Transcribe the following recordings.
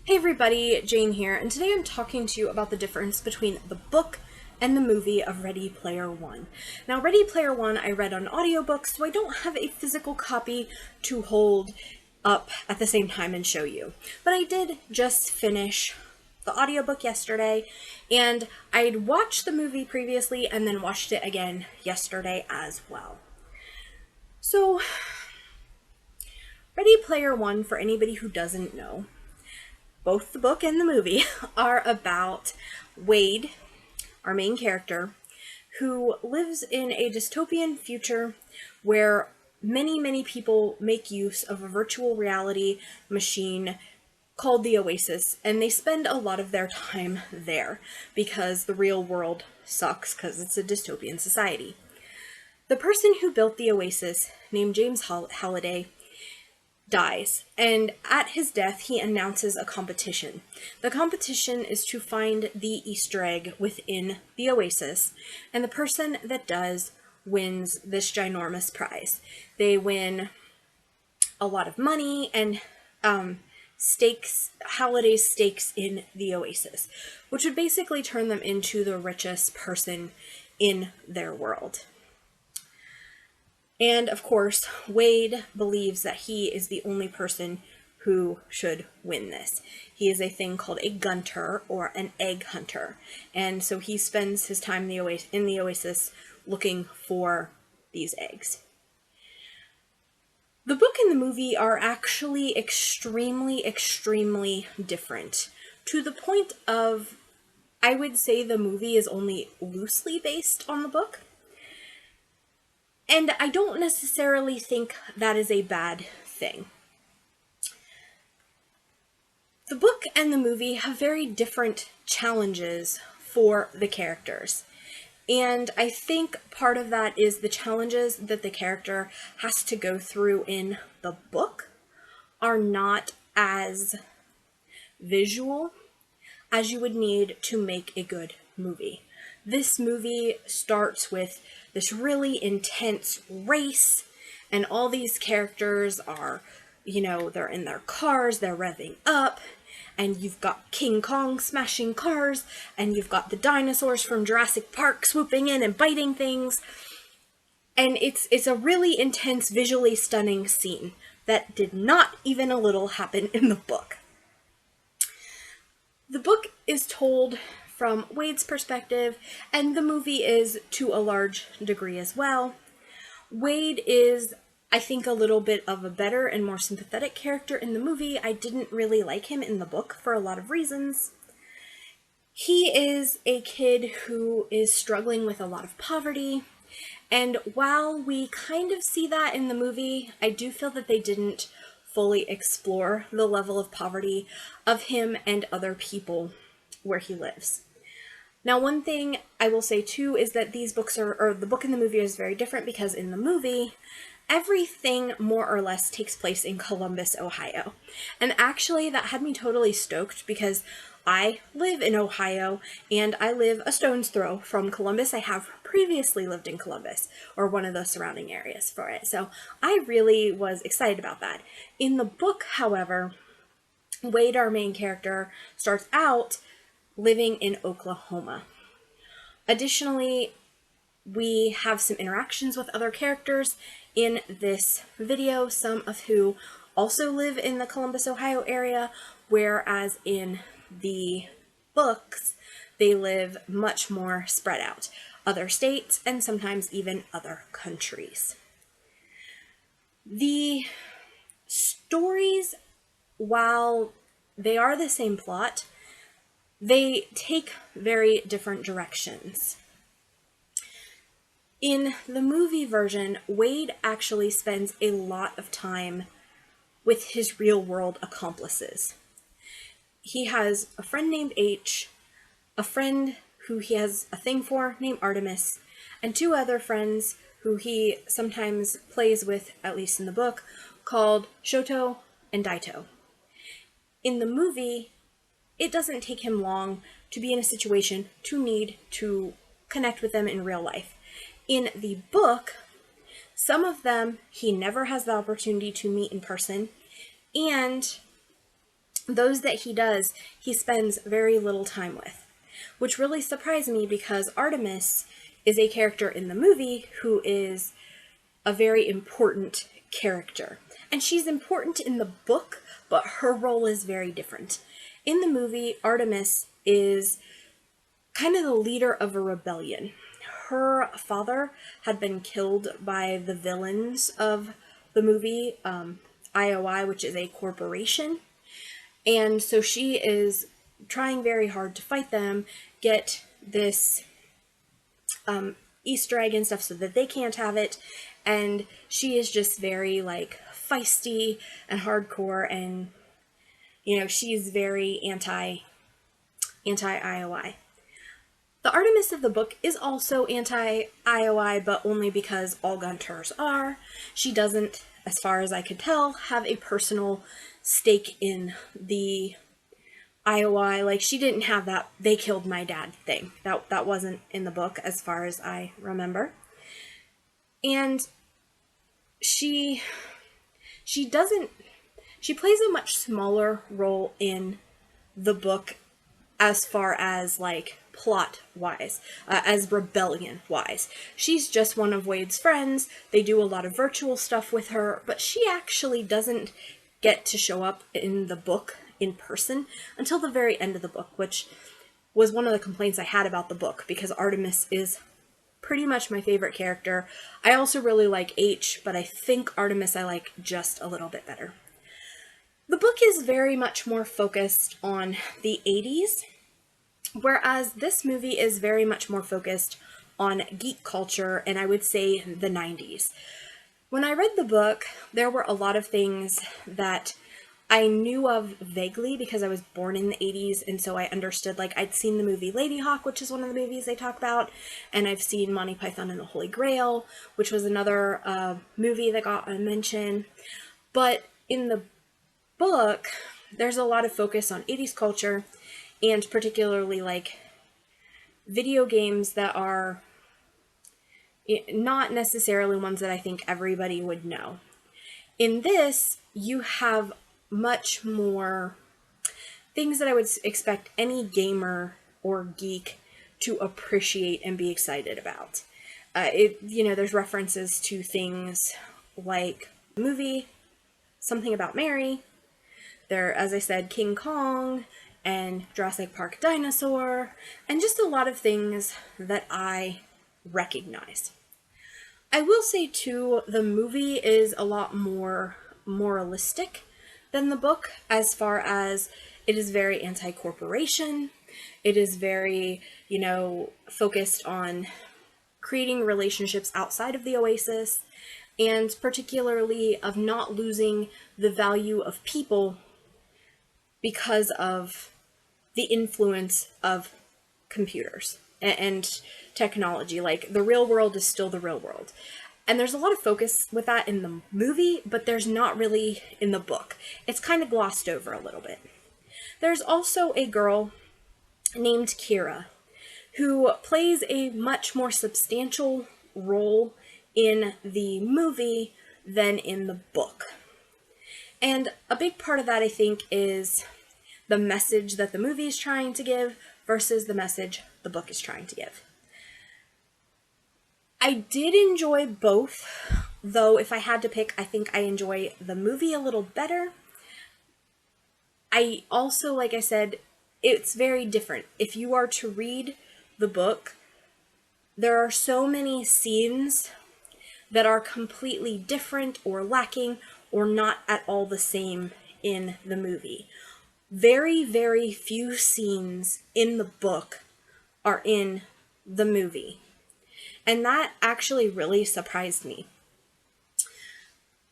Hey everybody, Jane here, and today I'm talking to you about the difference between the book and the movie of Ready Player One. Now, Ready Player One I read on audiobook, so I don't have a physical copy to hold up at the same time and show you. But I did just finish the audiobook yesterday, and I'd watched the movie previously and then watched it again yesterday as well. So, Ready Player One, for anybody who doesn't know, both the book and the movie are about Wade, our main character, who lives in a dystopian future where many people make use of a virtual reality machine called the Oasis, and they spend a lot of their time there because the real world sucks because it's a dystopian society. The person who built the Oasis, named James Halliday, dies, and at his death he announces a competition. The competition is to find the Easter egg within the Oasis, and the person that does wins this ginormous prize. They win a lot of money and stakes, Halliday's stakes in the Oasis, which would basically turn them into the richest person in their world. And of course, Wade believes that he is the only person who should win this. He is a thing called a gunter or an egg hunter. And so he spends his time in the Oasis looking for these eggs. The book and the movie are actually extremely different, to the point of, I would say the movie is only loosely based on the book. And I don't necessarily think that is a bad thing. The book and the movie have very different challenges for the characters. And I think part of that is the challenges that the character has to go through in the book are not as visual as you would need to make a good movie. This movie starts with this really intense race, and all these characters are, they're in their cars, they're revving up, and you've got King Kong smashing cars, and you've got the dinosaurs from Jurassic Park swooping in and biting things. And it's a really intense, visually stunning scene that did not even a little happen in the book. The book is told from Wade's perspective, and the movie is to a large degree as well. Wade is, I think, a little bit of a better and more sympathetic character in the movie. I didn't really like him in the book for a lot of reasons. He is a kid who is struggling with a lot of poverty, and while we kind of see that in the movie, I do feel that they didn't fully explore the level of poverty of him and other people where he lives. Now, one thing I will say too is that these books or the book and the movie is very different, because in the movie, everything more or less takes place in Columbus, Ohio. And actually that had me totally stoked, because I live in Ohio and I live a stone's throw from Columbus. I have previously lived in Columbus, or one of the surrounding areas for it. So I really was excited about that. In the book, however, Wade, our main character, starts out living in Oklahoma. Additionally, we have some interactions with other characters in this video, some of who also live in the Columbus, Ohio area, whereas in the books, they live much more spread out. Other states and sometimes even other countries. The stories, while they are the same plot, they take very different directions. In the movie version, Wade actually spends a lot of time with his real-world accomplices. He has a friend named H, a friend who he has a thing for named Artemis, and two other friends who he sometimes plays with, at least in the book, called Shoto and Daito. In the movie, it doesn't take him long to be in a situation to need to connect with them in real life. In the book, some of them he never has the opportunity to meet in person, and those that he does, he spends very little time with, which really surprised me because Artemis is a character in the movie who is a very important character. And she's important in the book, but her role is very different. In the movie, Artemis is kind of the leader of a rebellion. Her father had been killed by the villains of the movie, IOI, which is a corporation. And so she is trying very hard to fight them, get this Easter egg and stuff so that they can't have it. And she is just very like feisty and hardcore, and she's very anti IOI. The Artemis of the book is also anti IOI, but only because all Gunters are. She doesn't, as far as I could tell, have a personal stake in the IOI. Like, she didn't have that "they killed my dad" thing. That wasn't in the book, as far as I remember. And she plays a much smaller role in the book as far as like plot wise, as rebellion wise. She's just one of Wade's friends. They do a lot of virtual stuff with her, but she actually doesn't get to show up in the book in person until the very end of the book, which was one of the complaints I had about the book, because Artemis is pretty much my favorite character. I also really like H, but I think Artemis I like just a little bit better. The book is very much more focused on the 80s, whereas this movie is very much more focused on geek culture, and I would say the 90s. When I read the book, there were a lot of things that I knew of vaguely because I was born in the 80s, and so I understood, like, I'd seen the movie Ladyhawke, which is one of the movies they talk about, and I've seen Monty Python and the Holy Grail, which was another movie that got a mention. But in the book, there's a lot of focus on 80s culture, and particularly like video games that are not necessarily ones that I think everybody would know. In this, you have much more things that I would expect any gamer or geek to appreciate and be excited about. There's references to things like the movie Something About Mary. There, as I said, King Kong and Jurassic Park Dinosaur, and just a lot of things that I recognize. I will say, too, the movie is a lot more moralistic than the book, as far as it is very anti-corporation. It is very, focused on creating relationships outside of the Oasis, and particularly of not losing the value of people because of the influence of computers and technology. Like, the real world is still the real world. And there's a lot of focus with that in the movie, but there's not really in the book. It's kind of glossed over a little bit. There's also a girl named Kira who plays a much more substantial role in the movie than in the book. And a big part of that, I think, is the message that the movie is trying to give versus the message the book is trying to give. I did enjoy both, though if I had to pick, I think I enjoy the movie a little better. I also, like I said, it's very different. If you are to read the book, there are so many scenes that are completely different or lacking or not at all the same in the movie. Very, very few scenes in the book are in the movie. And that actually really surprised me.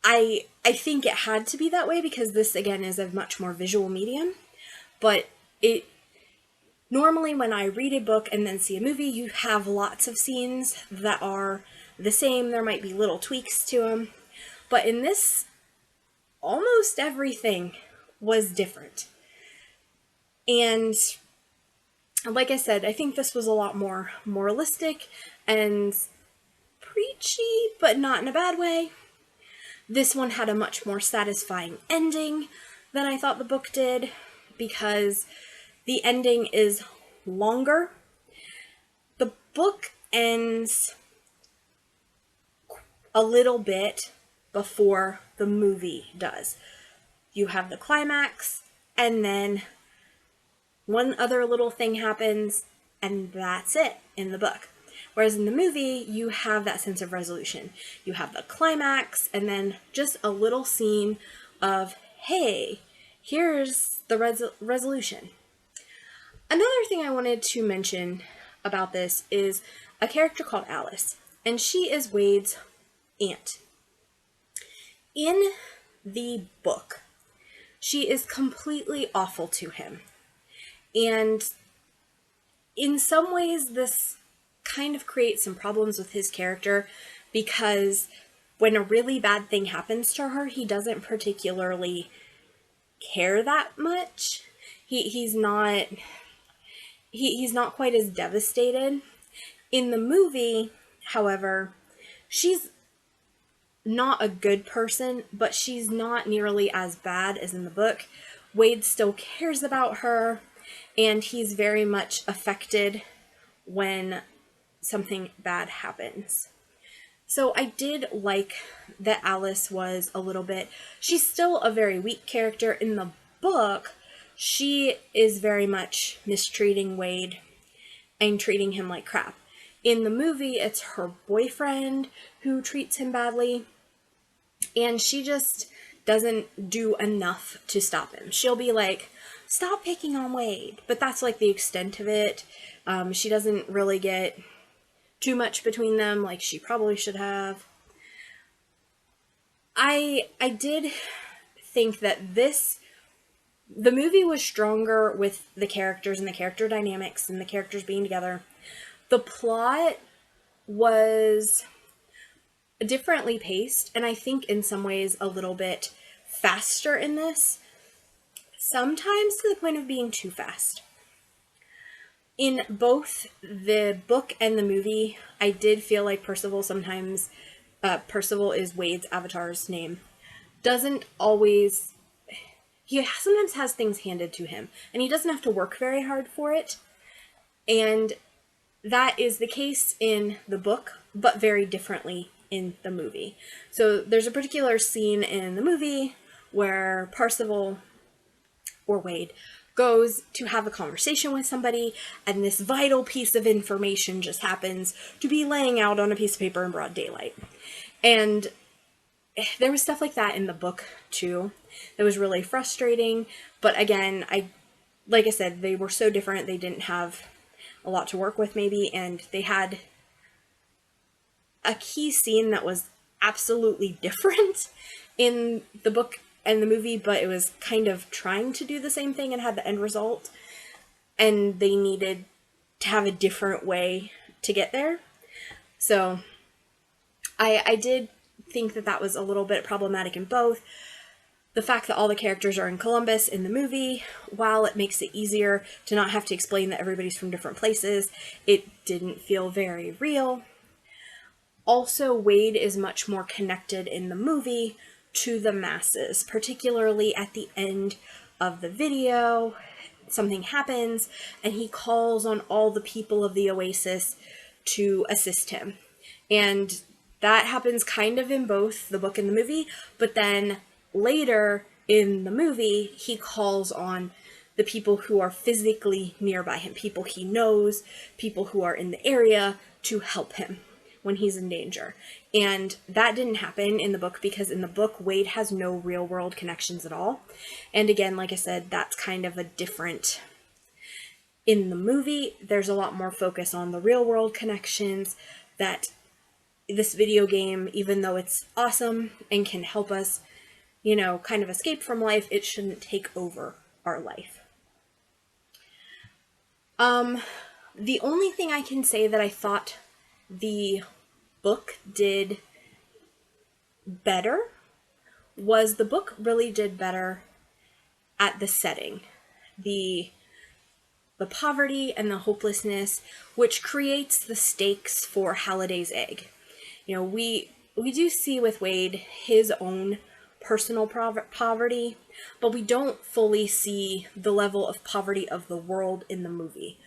I think it had to be that way because this, again, is a much more visual medium. But normally when I read a book and then see a movie, you have lots of scenes that are the same. There might be little tweaks to them. But in this, almost everything was different. And like I said, I think this was a lot more moralistic and preachy, but not in a bad way. This one had a much more satisfying ending. than I thought the book did, because the ending is longer. The book ends a little bit before the movie does. You have the climax, and then one other little thing happens, and that's it in the book. Whereas in the movie, you have that sense of resolution. You have the climax, and then just a little scene of, hey, here's the resolution. Another thing I wanted to mention about this is a character called Alice, and she is Wade's aunt. In the book, she is completely awful to him. And in some ways, this kind of creates some problems with his character, because when a really bad thing happens to her, he doesn't particularly care that much. He's not quite as devastated. In the movie, however, she's not a good person, but she's not nearly as bad as in the book. Wade still cares about her, and he's very much affected when something bad happens. So I did like that Alice was a little bit, she's still a very weak character. In the book, she is very much mistreating Wade and treating him like crap. In the movie, it's her boyfriend who treats him badly, and she just doesn't do enough to stop him. She'll be like, stop picking on Wade, but that's like the extent of it. She doesn't really get too much between them like she probably should have. I did think that the movie was stronger with the characters and the character dynamics and the characters being together. The plot was differently paced, and I think in some ways a little bit faster in this, sometimes to the point of being too fast. In both the book and the movie, I did feel like Percival sometimes, Percival is Wade's avatar's name, doesn't always, he sometimes has things handed to him, and he doesn't have to work very hard for it. And that is the case in the book, but very differently in the movie. So there's a particular scene in the movie where Percival, or Wade, goes to have a conversation with somebody, and this vital piece of information just happens to be laying out on a piece of paper in broad daylight. And there was stuff like that in the book too. It was really frustrating, but again, like I said, they were so different, they didn't have a lot to work with maybe, and they had a key scene that was absolutely different in the book and the movie, but it was kind of trying to do the same thing and had the end result, and they needed to have a different way to get there. So I did think that was a little bit problematic in both. The fact that all the characters are in Columbus in the movie, while it makes it easier to not have to explain that everybody's from different places, it didn't feel very real. Also, Wade is much more connected in the movie to the masses, particularly at the end of the video. Something happens, and he calls on all the people of the Oasis to assist him. And that happens kind of in both the book and the movie, but then later in the movie, he calls on the people who are physically nearby him, people he knows, people who are in the area, to help him when he's in danger. And that didn't happen in the book, because in the book, Wade has no real world connections at all. And again, like I said, that's kind of a different... In the movie, there's a lot more focus on the real world connections, that this video game, even though it's awesome and can help us, kind of escape from life, it shouldn't take over our life. The only thing I can say that I thought the book did better was the book really did better at the setting, the poverty and the hopelessness, which creates the stakes for Halliday's egg. We do see with Wade his own personal poverty, but we don't fully see the level of poverty of the world in the movie.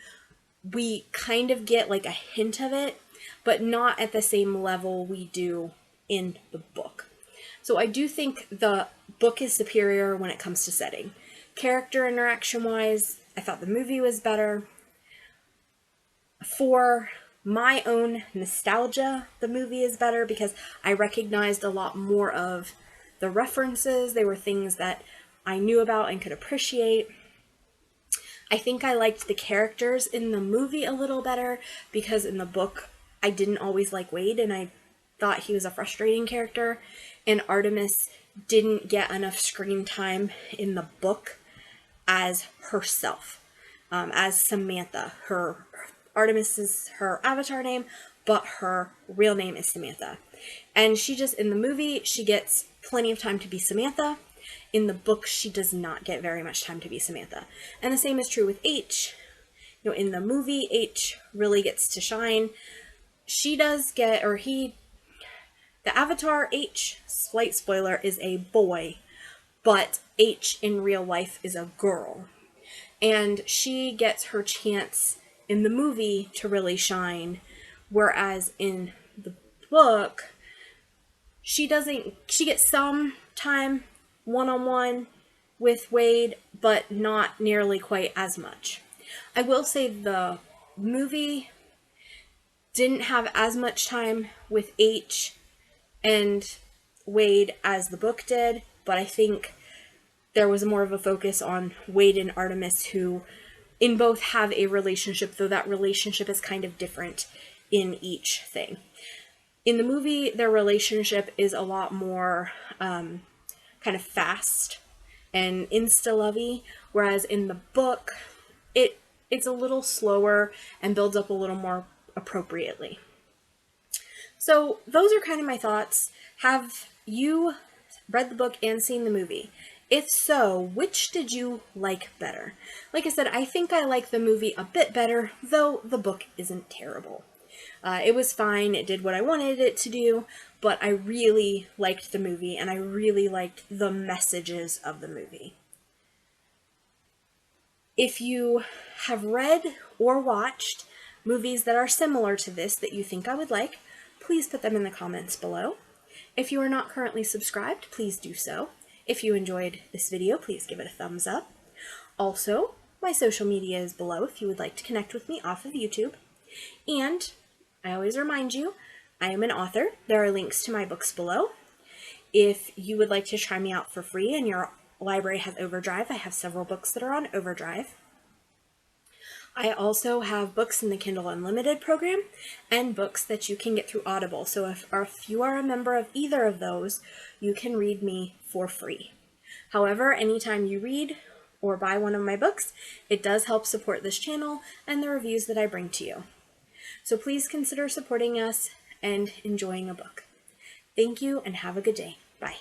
We kind of get like a hint of it, but not at the same level we do in the book. So I do think the book is superior when it comes to setting. Character interaction wise, I thought the movie was better. For my own nostalgia, the movie is better because I recognized a lot more of the references. They were things that I knew about and could appreciate. I think I liked the characters in the movie a little better because in the book I didn't always like Wade and I thought he was a frustrating character, and Artemis didn't get enough screen time in the book as herself, as Samantha. Artemis is her avatar name, but her real name is Samantha. And she just, in the movie, she gets plenty of time to be Samantha. In the book, she does not get very much time to be Samantha. And the same is true with H. In the movie, H really gets to shine. She does get, the avatar H, slight spoiler, is a boy, but H in real life is a girl. And she gets her chance in the movie to really shine, whereas in the book, she gets some time one-on-one with Wade, but not nearly quite as much. I will say the movie didn't have as much time with H and Wade as the book did, but I think there was more of a focus on Wade and Artemis, who in both have a relationship, though that relationship is kind of different in each thing. In the movie, their relationship is a lot more kind of fast and insta-lovey, whereas in the book, it's a little slower and builds up a little more appropriately. So those are kind of my thoughts. Have you read the book and seen the movie? If so, which did you like better? Like I said, I think I like the movie a bit better, though the book isn't terrible. It was fine, it did what I wanted it to do, but I really liked the movie, and I really liked the messages of the movie. If you have read or watched movies that are similar to this that you think I would like, please put them in the comments below. If you are not currently subscribed, please do so. If you enjoyed this video, please give it a thumbs up. Also, my social media is below if you would like to connect with me off of YouTube. And I always remind you, I am an author. There are links to my books below. If you would like to try me out for free and your library has Overdrive, I have several books that are on Overdrive. I also have books in the Kindle Unlimited program and books that you can get through Audible. So if you are a member of either of those, you can read me for free. However, anytime you read or buy one of my books, it does help support this channel and the reviews that I bring to you. So please consider supporting us and enjoying a book. Thank you and have a good day. Bye.